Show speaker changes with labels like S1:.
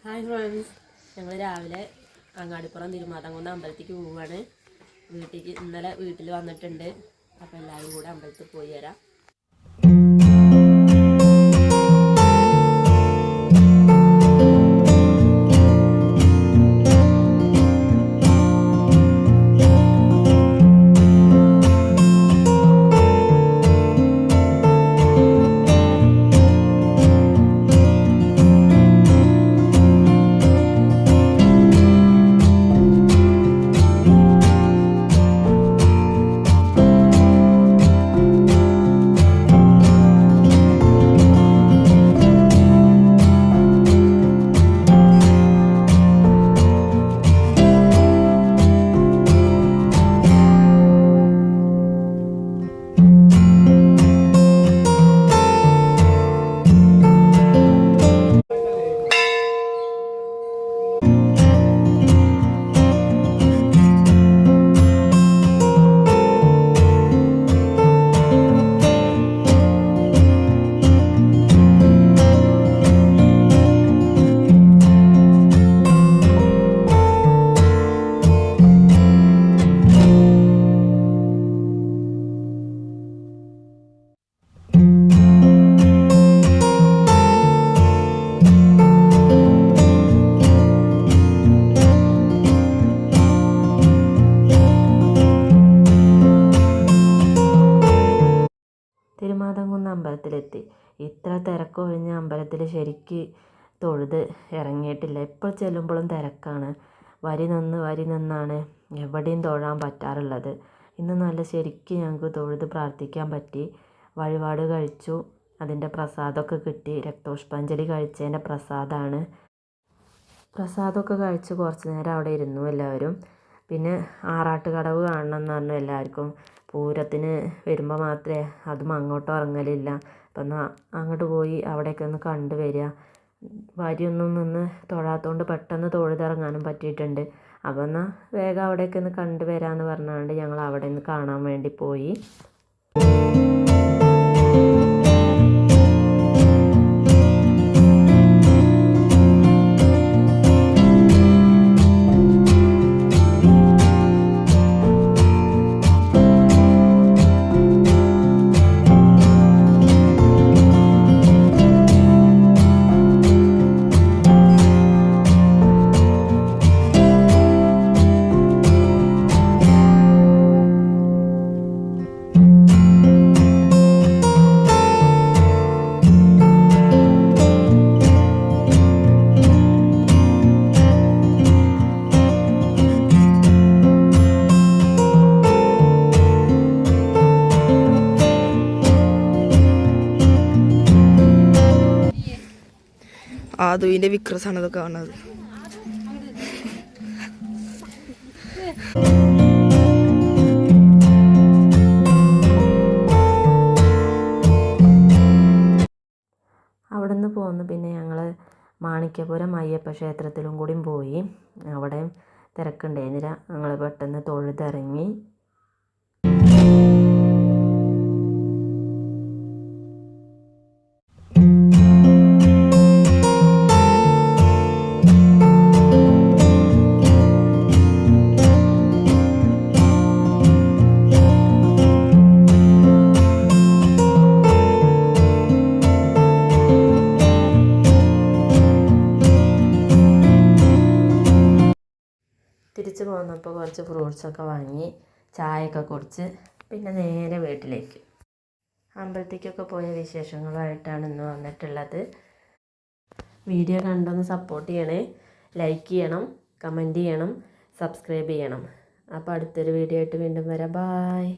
S1: Hi friends, ഞങ്ങൾ രാവിലെ അങ്ങാടിപ്പുറം തിരുമാതാംകുന്ന് അമ്പലത്തിലേക്ക് പോവുകയാണ്. ഇന്നലെ വീട്ടിൽ വന്നിട്ടുണ്ട്. അപ്പോൾ എല്ലാവരും കൂടെ അമ്പലത്തിൽ പോയി വരാം. തിരുമാതാംകുന്ന് അമ്പലത്തിലെത്തി. ഇത്ര തിരക്കൊഴിഞ്ഞ അമ്പലത്തിൽ ശരിക്ക് തൊഴുത് ഇറങ്ങിയിട്ടില്ല. എപ്പോൾ ചെല്ലുമ്പോഴും തിരക്കാണ്. വരി നിന്നാണ് എവിടെയും തൊഴാൻ പറ്റാറുള്ളത്. ഇന്ന് നല്ല ശരിക്ക് ഞങ്ങൾക്ക് തൊഴുത് പ്രാർത്ഥിക്കാൻ പറ്റി. വഴിപാട് കഴിച്ചു, അതിൻ്റെ പ്രസാദമൊക്കെ കിട്ടി. രക്തപുഷ്പാഞ്ജലി കഴിച്ചതിൻ്റെ പ്രസാദമാണ്. പ്രസാദമൊക്കെ കഴിച്ച് കുറച്ച് നേരം അവിടെ ഇരുന്നു എല്ലാവരും. പിന്നെ ആറാട്ടുകടവ് കാണണം എന്ന് പറഞ്ഞു എല്ലാവർക്കും. പൂരത്തിന് വരുമ്പോൾ മാത്രമേ അതും അങ്ങോട്ടും ഇറങ്ങലില്ല. അപ്പം എന്നാൽ അങ്ങോട്ട് പോയി അവിടെയൊക്കെ ഒന്ന് കണ്ടു വരിക. വരിയൊന്നും നിന്ന് തൊഴാത്തതുകൊണ്ട് പെട്ടെന്ന് തൊഴുതിറങ്ങാനും പറ്റിയിട്ടുണ്ട്. അപ്പോൾ എന്നാൽ വേഗം അവിടെയൊക്കെ ഒന്ന് കണ്ടു വരാമെന്ന് പറഞ്ഞുകൊണ്ട് ഞങ്ങൾ അവിടെ നിന്ന് കാണാൻ വേണ്ടി പോയി.
S2: ആദുവിൻ്റെ വിക്രസാണ് ഇതൊക്കെ കാണുന്നത്.
S1: അവിടെ നിന്ന് പോന്ന് പിന്നെ ഞങ്ങൾ മാണിക്യപുരം അയ്യപ്പ ക്ഷേത്രത്തിലും കൂടി പോയി. അവിടെയും തിരക്കുണ്ടായിരുന്നില്ല. ഞങ്ങൾ പെട്ടെന്ന് തൊഴുതിറങ്ങി. തിരിച്ച് പോന്നപ്പോൾ കുറച്ച് ഫ്രൂട്ട്സൊക്കെ വാങ്ങി ചായയൊക്കെ കുടിച്ച് പിന്നെ നേരെ വീട്ടിലേക്ക്. അമ്പലത്തേക്കൊക്കെ പോയ വിശേഷങ്ങളുമായിട്ടാണ് ഇന്ന് വന്നിട്ടുള്ളത്. വീഡിയോ കണ്ടൊന്ന് സപ്പോർട്ട് ചെയ്യണേ. ലൈക്ക് ചെയ്യണം, കമൻറ്റ് ചെയ്യണം, സബ്സ്ക്രൈബ് ചെയ്യണം. അപ്പോൾ അടുത്തൊരു വീഡിയോ ആയിട്ട് വീണ്ടും വരാം. ബായ്.